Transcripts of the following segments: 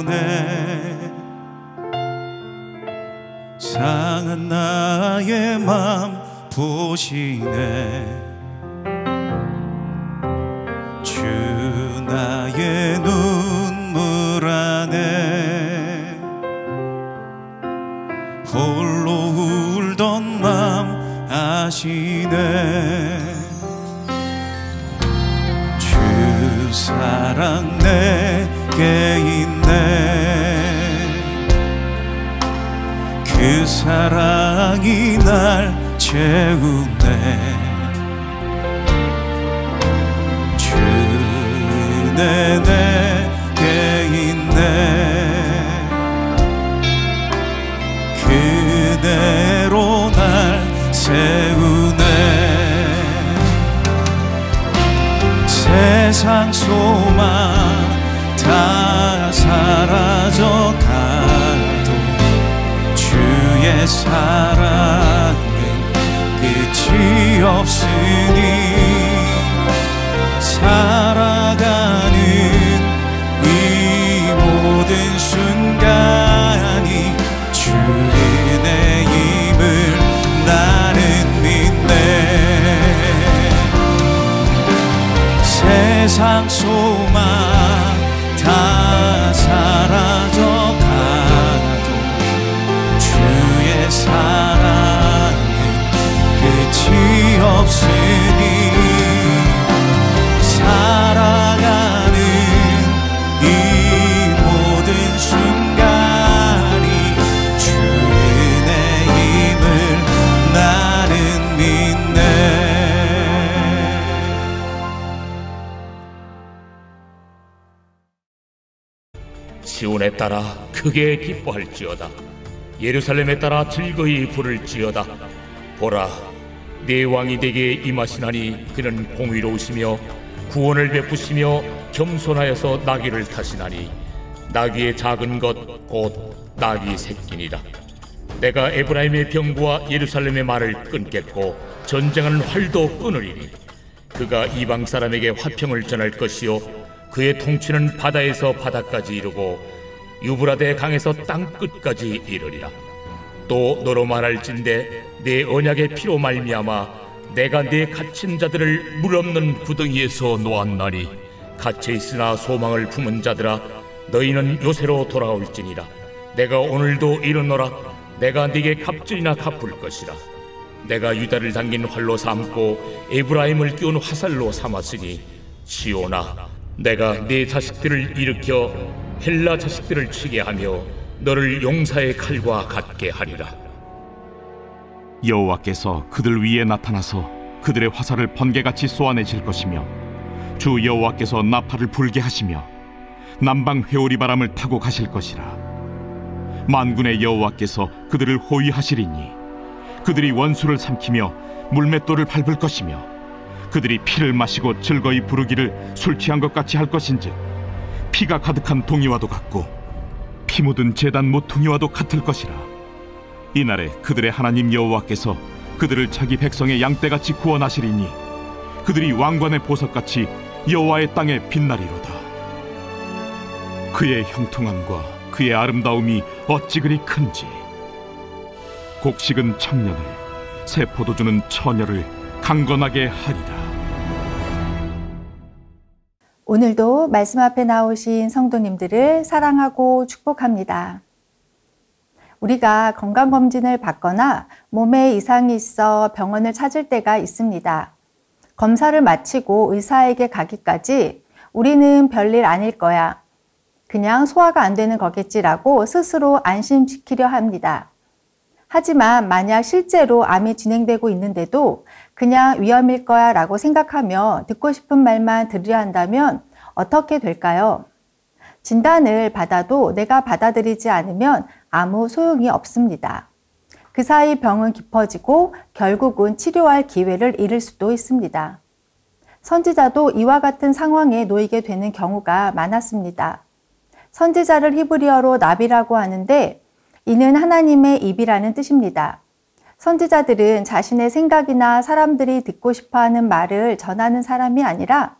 보내 상한 나의 맘 보시네 주 나의 눈물 안에 홀로 울던 맘 아시네 주 사랑 내게 있네 그 사랑이 날 채우네 주 은혜 내게 있네 그대로 날 세우네 세상 소망 다 사라져가도 주의 사랑은 끝이 없으니 살아가는 이 모든 순간이 주 은혜임을 나는 믿네 세상 소망 다 사라져가도 주의 사랑은 끝이 없으니 살아가는 이 모든 순간이 주 은혜임을 나는 믿네 시온에 따라 크게 기뻐할지어다 예루살렘에 따라 즐거이 부를지어다 보라 내 왕이 내게 임하시나니 그는 공의로우시며 구원을 베푸시며 겸손하여서 나귀를 타시나니 나귀의 작은 것 곧 나귀 새끼니라 내가 에브라임의 병과 예루살렘의 말을 끊겠고 전쟁하는 활도 끊으리니 그가 이방 사람에게 화평을 전할 것이요 그의 통치는 바다에서 바다까지 이르고 유브라데 강에서 땅 끝까지 이르리라 또 너로 말할진대 내 언약의 피로 말미암아 내가 네 갇힌 자들을 물 없는 구덩이에서 놓았나니 갇혀 있으나 소망을 품은 자들아 너희는 요새로 돌아올지니라 내가 오늘도 이르노라 내가 네게 갑절이나 갚을 것이라 내가 유다를 당긴 활로 삼고 에브라임을 끼운 화살로 삼았으니 시온아 내가 네 자식들을 일으켜 헬라 자식들을 치게 하며 너를 용사의 칼과 같게 하리라 여호와께서 그들 위에 나타나서 그들의 화살을 번개같이 쏘아내실 것이며 주 여호와께서 나팔을 불게 하시며 남방 회오리 바람을 타고 가실 것이라 만군의 여호와께서 그들을 호위하시리니 그들이 원수를 삼키며 물맷돌을 밟을 것이며 그들이 피를 마시고 즐거이 부르기를 술 취한 것 같이 할 것인즉 피가 가득한 동이와도 같고 피 묻은 제단 모퉁이와도 같을 것이라 이날에 그들의 하나님 여호와께서 그들을 자기 백성의 양떼같이 구원하시리니 그들이 왕관의 보석같이 여호와의 땅에 빛나리로다 그의 형통함과 그의 아름다움이 어찌 그리 큰지 곡식은 청년을 새 포도주는 처녀를 강건하게 하리라 오늘도 말씀 앞에 나오신 성도님들을 사랑하고 축복합니다. 우리가 건강검진을 받거나 몸에 이상이 있어 병원을 찾을 때가 있습니다. 검사를 마치고 의사에게 가기까지 우리는 별일 아닐 거야. 그냥 소화가 안 되는 거겠지라고 스스로 안심시키려 합니다. 하지만 만약 실제로 암이 진행되고 있는데도 그냥 위험일 거야 라고 생각하며 듣고 싶은 말만 들으려 한다면 어떻게 될까요? 진단을 받아도 내가 받아들이지 않으면 아무 소용이 없습니다. 그 사이 병은 깊어지고 결국은 치료할 기회를 잃을 수도 있습니다. 선지자도 이와 같은 상황에 놓이게 되는 경우가 많았습니다. 선지자를 히브리어로 나비라고 하는데 이는 하나님의 입이라는 뜻입니다. 선지자들은 자신의 생각이나 사람들이 듣고 싶어하는 말을 전하는 사람이 아니라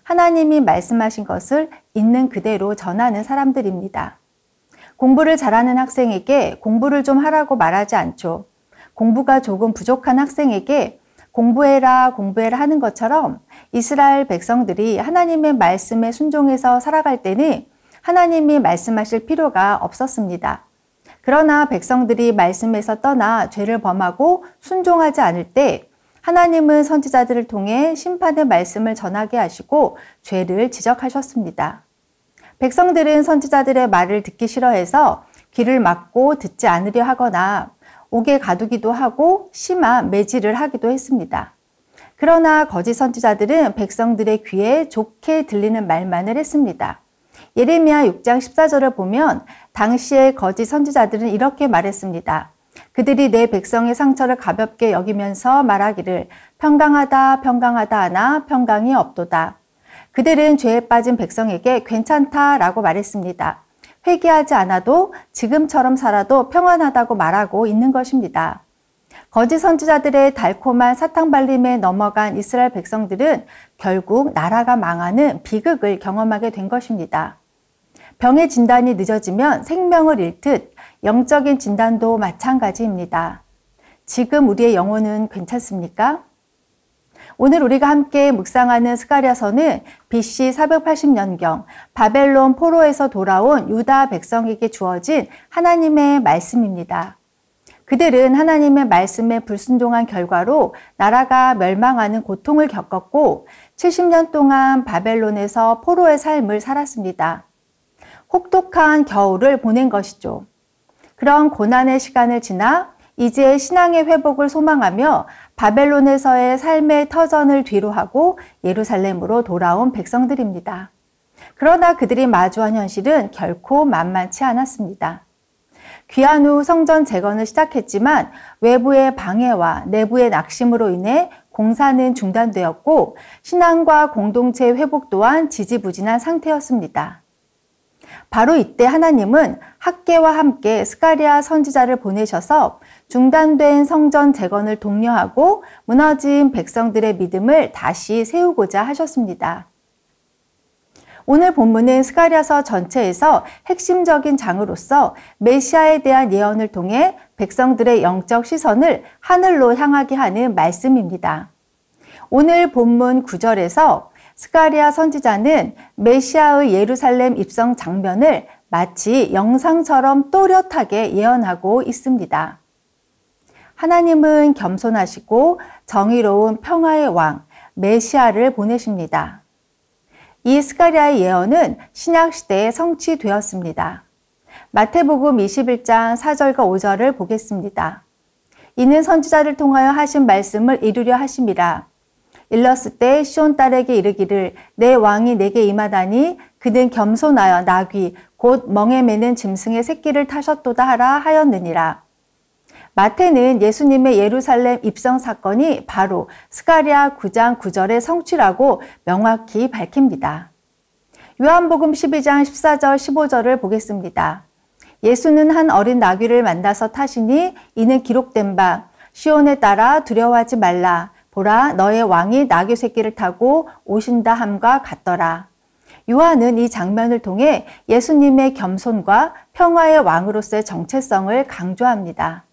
하나님이 말씀하신 것을 있는 그대로 전하는 사람들입니다. 공부를 잘하는 학생에게 공부를 좀 하라고 말하지 않죠. 공부가 조금 부족한 학생에게 공부해라, 공부해라 하는 것처럼 이스라엘 백성들이 하나님의 말씀에 순종해서 살아갈 때는 하나님이 말씀하실 필요가 없었습니다. 그러나 백성들이 말씀에서 떠나 죄를 범하고 순종하지 않을 때 하나님은 선지자들을 통해 심판의 말씀을 전하게 하시고 죄를 지적하셨습니다. 백성들은 선지자들의 말을 듣기 싫어해서 귀를 막고 듣지 않으려 하거나 옥에 가두기도 하고 심한 매질을 하기도 했습니다. 그러나 거짓 선지자들은 백성들의 귀에 좋게 들리는 말만을 했습니다. 예레미야 6장 14절을 보면 당시의 거짓 선지자들은 이렇게 말했습니다. 그들이 내 백성의 상처를 가볍게 여기면서 말하기를 평강하다 평강하다 하나 평강이 없도다. 그들은 죄에 빠진 백성에게 괜찮다라고 말했습니다. 회개하지 않아도 지금처럼 살아도 평안하다고 말하고 있는 것입니다. 거짓 선지자들의 달콤한 사탕 발림에 넘어간 이스라엘 백성들은 결국 나라가 망하는 비극을 경험하게 된 것입니다. 병의 진단이 늦어지면 생명을 잃듯 영적인 진단도 마찬가지입니다. 지금 우리의 영혼은 괜찮습니까? 오늘 우리가 함께 묵상하는 스가랴서는 BC 480년경 바벨론 포로에서 돌아온 유다 백성에게 주어진 하나님의 말씀입니다. 그들은 하나님의 말씀에 불순종한 결과로 나라가 멸망하는 고통을 겪었고 70년 동안 바벨론에서 포로의 삶을 살았습니다. 혹독한 겨울을 보낸 것이죠. 그런 고난의 시간을 지나 이제 신앙의 회복을 소망하며 바벨론에서의 삶의 터전을 뒤로하고 예루살렘으로 돌아온 백성들입니다. 그러나 그들이 마주한 현실은 결코 만만치 않았습니다. 귀환 후 성전 재건을 시작했지만 외부의 방해와 내부의 낙심으로 인해 공사는 중단되었고 신앙과 공동체의 회복 또한 지지부진한 상태였습니다. 바로 이때 하나님은 학개와 함께 스가랴 선지자를 보내셔서 중단된 성전 재건을 독려하고 무너진 백성들의 믿음을 다시 세우고자 하셨습니다. 오늘 본문은 스가랴서 전체에서 핵심적인 장으로서 메시아에 대한 예언을 통해 백성들의 영적 시선을 하늘로 향하게 하는 말씀입니다. 오늘 본문 9절에서 스가랴 선지자는 메시아의 예루살렘 입성 장면을 마치 영상처럼 또렷하게 예언하고 있습니다. 하나님은 겸손하시고 정의로운 평화의 왕 메시아를 보내십니다. 이 스가랴의 예언은 신약시대에 성취되었습니다. 마태복음 21장 4절과 5절을 보겠습니다. 이는 선지자를 통하여 하신 말씀을 이루려 하심이라. 일렀을 때 시온 딸에게 이르기를 내 왕이 내게 임하다니 그는 겸손하여 나귀 곧 멍에 매는 짐승의 새끼를 타셨도다 하라 하였느니라. 마태는 예수님의 예루살렘 입성 사건이 바로 스가랴 9장 9절의 성취라고 명확히 밝힙니다. 요한복음 12장 14절 15절을 보겠습니다. 예수는 한 어린 나귀를 만나서 타시니 이는 기록된 바 시온에 따라 두려워하지 말라. 보라 너의 왕이 나귀 새끼를 타고 오신다 함과 같더라. 요한은 이 장면을 통해 예수님의 겸손과 평화의 왕으로서의 정체성을 강조합니다.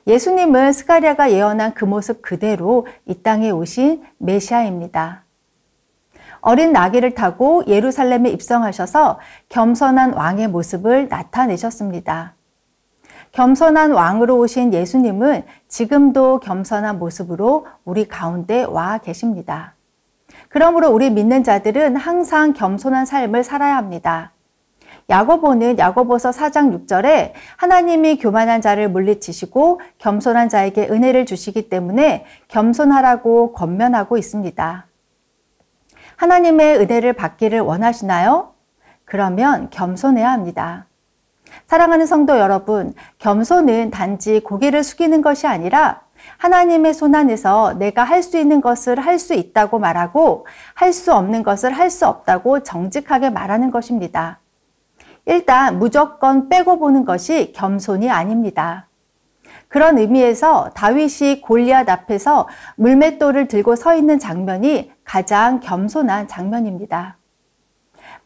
예수님은 스가랴가 예언한 그 모습 그대로 이 땅에 오신 메시아입니다. 어린 나귀를 타고 예루살렘에 입성하셔서 겸손한 왕의 모습을 나타내셨습니다. 겸손한 왕으로 오신 예수님은 지금도 겸손한 모습으로 우리 가운데 와 계십니다. 그러므로 우리 믿는 자들은 항상 겸손한 삶을 살아야 합니다. 야고보는 야고보서 4장 6절에 하나님이 교만한 자를 물리치시고 겸손한 자에게 은혜를 주시기 때문에 겸손하라고 권면하고 있습니다. 하나님의 은혜를 받기를 원하시나요? 그러면 겸손해야 합니다. 사랑하는 성도 여러분, 겸손은 단지 고개를 숙이는 것이 아니라 하나님의 손 안에서 내가 할 수 있는 것을 할 수 있다고 말하고 할 수 없는 것을 할 수 없다고 정직하게 말하는 것입니다. 일단 무조건 빼고 보는 것이 겸손이 아닙니다. 그런 의미에서 다윗이 골리앗 앞에서 물맷돌을 들고 서 있는 장면이 가장 겸손한 장면입니다.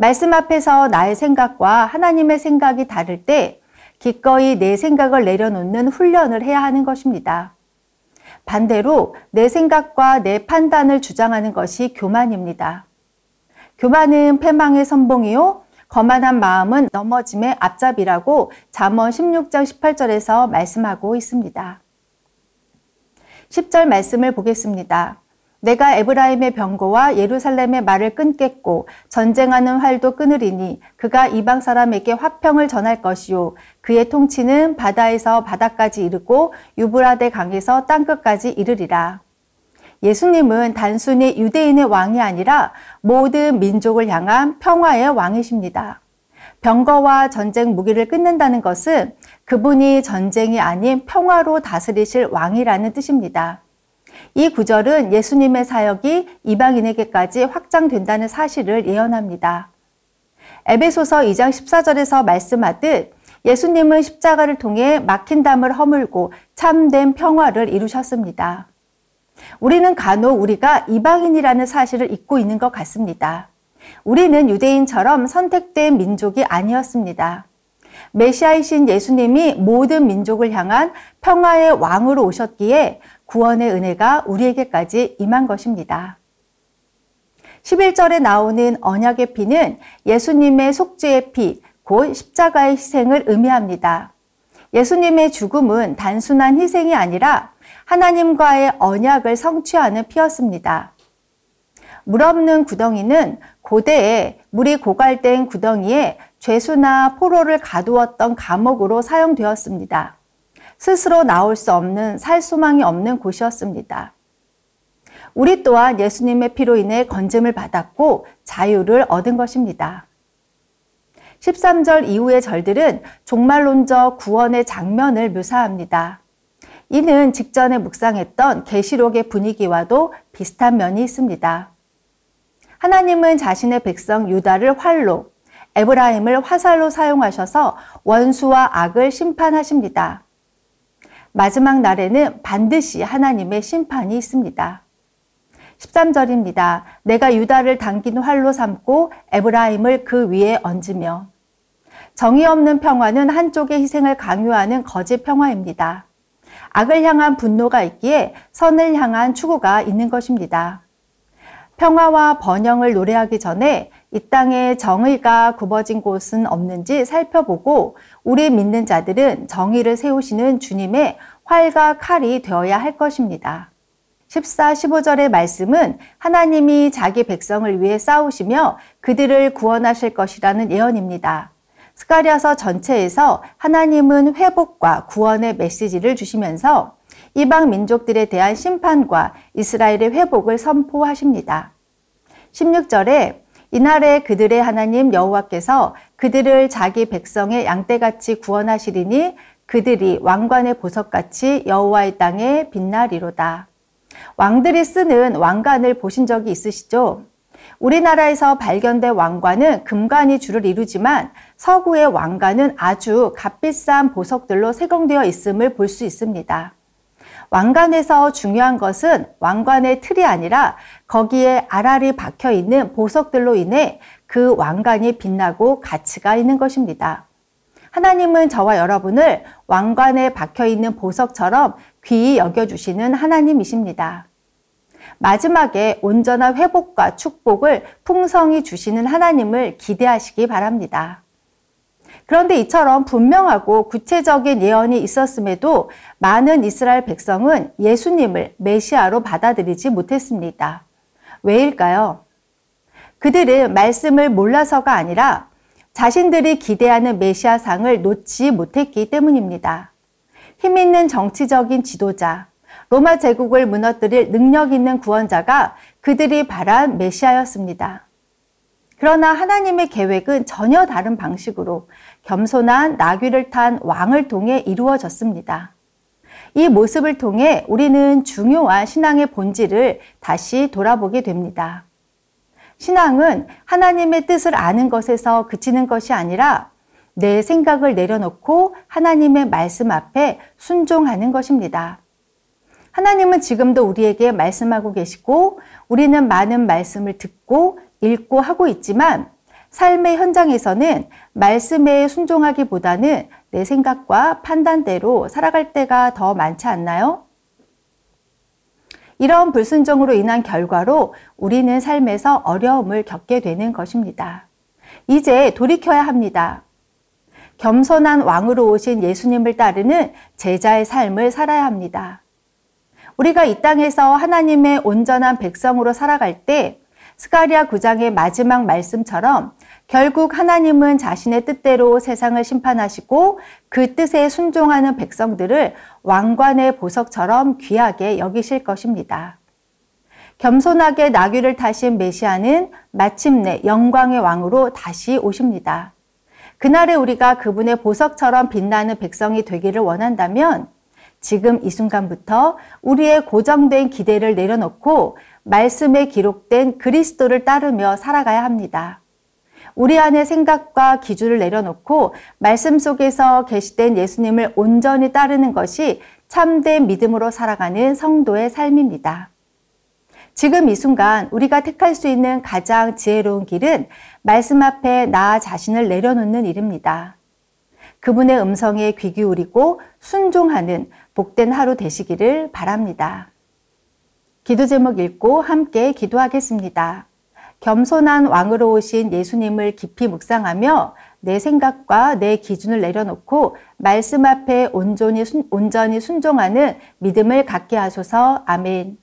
말씀 앞에서 나의 생각과 하나님의 생각이 다를 때 기꺼이 내 생각을 내려놓는 훈련을 해야 하는 것입니다. 반대로 내 생각과 내 판단을 주장하는 것이 교만입니다. 교만은 패망의 선봉이요 거만한 마음은 넘어짐의 앞잡이라고 잠언 16장 18절에서 말씀하고 있습니다. 10절 말씀을 보겠습니다. 내가 에브라임의 병거와 예루살렘의 말을 끊겠고 전쟁하는 활도 끊으리니 그가 이방 사람에게 화평을 전할 것이요 그의 통치는 바다에서 바다까지 이르고 유브라데 강에서 땅끝까지 이르리라. 예수님은 단순히 유대인의 왕이 아니라 모든 민족을 향한 평화의 왕이십니다. 병거와 전쟁 무기를 끊는다는 것은 그분이 전쟁이 아닌 평화로 다스리실 왕이라는 뜻입니다. 이 구절은 예수님의 사역이 이방인에게까지 확장된다는 사실을 예언합니다. 에베소서 2장 14절에서 말씀하듯 예수님은 십자가를 통해 막힌 담을 허물고 참된 평화를 이루셨습니다. 우리는 간혹 우리가 이방인이라는 사실을 잊고 있는 것 같습니다. 우리는 유대인처럼 선택된 민족이 아니었습니다. 메시아이신 예수님이 모든 민족을 향한 평화의 왕으로 오셨기에 구원의 은혜가 우리에게까지 임한 것입니다. 11절에 나오는 언약의 피는 예수님의 속죄의 피, 곧 십자가의 희생을 의미합니다. 예수님의 죽음은 단순한 희생이 아니라 하나님과의 언약을 성취하는 피였습니다. 물 없는 구덩이는 고대에 물이 고갈된 구덩이에 죄수나 포로를 가두었던 감옥으로 사용되었습니다. 스스로 나올 수 없는 살 소망이 없는 곳이었습니다. 우리 또한 예수님의 피로 인해 건짐을 받았고 자유를 얻은 것입니다. 13절 이후의 절들은 종말론적 구원의 장면을 묘사합니다. 이는 직전에 묵상했던 계시록의 분위기와도 비슷한 면이 있습니다. 하나님은 자신의 백성 유다를 활로, 에브라임을 화살로 사용하셔서 원수와 악을 심판하십니다. 마지막 날에는 반드시 하나님의 심판이 있습니다. 13절입니다. 내가 유다를 당긴 활로 삼고 에브라임을 그 위에 얹으며. 정의 없는 평화는 한쪽의 희생을 강요하는 거짓 평화입니다. 악을 향한 분노가 있기에 선을 향한 추구가 있는 것입니다. 평화와 번영을 노래하기 전에 이 땅에 정의가 굽어진 곳은 없는지 살펴보고 우리 믿는 자들은 정의를 세우시는 주님의 활과 칼이 되어야 할 것입니다. 14, 15절의 말씀은 하나님이 자기 백성을 위해 싸우시며 그들을 구원하실 것이라는 예언입니다. 스가랴서 전체에서 하나님은 회복과 구원의 메시지를 주시면서 이방 민족들에 대한 심판과 이스라엘의 회복을 선포하십니다. 16절에 이날에 그들의 하나님 여호와께서 그들을 자기 백성의 양떼같이 구원하시리니 그들이 왕관의 보석같이 여호와의 땅에 빛나리로다. 왕들이 쓰는 왕관을 보신 적이 있으시죠? 우리나라에서 발견된 왕관은 금관이 주를 이루지만 서구의 왕관은 아주 값비싼 보석들로 세공되어 있음을 볼 수 있습니다. 왕관에서 중요한 것은 왕관의 틀이 아니라 거기에 알알이 박혀 있는 보석들로 인해 그 왕관이 빛나고 가치가 있는 것입니다. 하나님은 저와 여러분을 왕관에 박혀 있는 보석처럼 귀히 여겨주시는 하나님이십니다. 마지막에 온전한 회복과 축복을 풍성히 주시는 하나님을 기대하시기 바랍니다. 그런데 이처럼 분명하고 구체적인 예언이 있었음에도 많은 이스라엘 백성은 예수님을 메시아로 받아들이지 못했습니다. 왜일까요? 그들은 말씀을 몰라서가 아니라 자신들이 기대하는 메시아상을 놓지 못했기 때문입니다. 힘있는 정치적인 지도자, 로마 제국을 무너뜨릴 능력 있는 구원자가 그들이 바란 메시아였습니다. 그러나 하나님의 계획은 전혀 다른 방식으로 겸손한 나귀를 탄 왕을 통해 이루어졌습니다. 이 모습을 통해 우리는 중요한 신앙의 본질을 다시 돌아보게 됩니다. 신앙은 하나님의 뜻을 아는 것에서 그치는 것이 아니라 내 생각을 내려놓고 하나님의 말씀 앞에 순종하는 것입니다. 하나님은 지금도 우리에게 말씀하고 계시고 우리는 많은 말씀을 듣고 읽고 하고 있지만 삶의 현장에서는 말씀에 순종하기보다는 내 생각과 판단대로 살아갈 때가 더 많지 않나요? 이런 불순종으로 인한 결과로 우리는 삶에서 어려움을 겪게 되는 것입니다. 이제 돌이켜야 합니다. 겸손한 왕으로 오신 예수님을 따르는 제자의 삶을 살아야 합니다. 우리가 이 땅에서 하나님의 온전한 백성으로 살아갈 때 스가랴 9장의 마지막 말씀처럼 결국 하나님은 자신의 뜻대로 세상을 심판하시고 그 뜻에 순종하는 백성들을 왕관의 보석처럼 귀하게 여기실 것입니다. 겸손하게 나귀를 타신 메시아는 마침내 영광의 왕으로 다시 오십니다. 그날에 우리가 그분의 보석처럼 빛나는 백성이 되기를 원한다면 지금 이 순간부터 우리의 고정된 기대를 내려놓고 말씀에 기록된 그리스도를 따르며 살아가야 합니다. 우리 안의 생각과 기준을 내려놓고 말씀 속에서 계시된 예수님을 온전히 따르는 것이 참된 믿음으로 살아가는 성도의 삶입니다. 지금 이 순간 우리가 택할 수 있는 가장 지혜로운 길은 말씀 앞에 나 자신을 내려놓는 일입니다. 그분의 음성에 귀 기울이고 순종하는 복된 하루 되시기를 바랍니다. 기도 제목 읽고 함께 기도하겠습니다. 겸손한 왕으로 오신 예수님을 깊이 묵상하며 내 생각과 내 기준을 내려놓고 말씀 앞에 온전히 순종하는 믿음을 갖게 하소서. 아멘.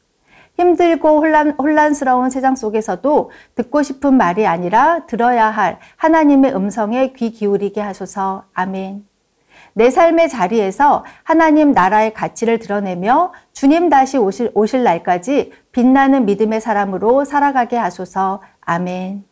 힘들고 혼란스러운 세상 속에서도 듣고 싶은 말이 아니라 들어야 할 하나님의 음성에 귀 기울이게 하소서. 아멘. 내 삶의 자리에서 하나님 나라의 가치를 드러내며 주님 다시 오실 날까지 빛나는 믿음의 사람으로 살아가게 하소서. 아멘.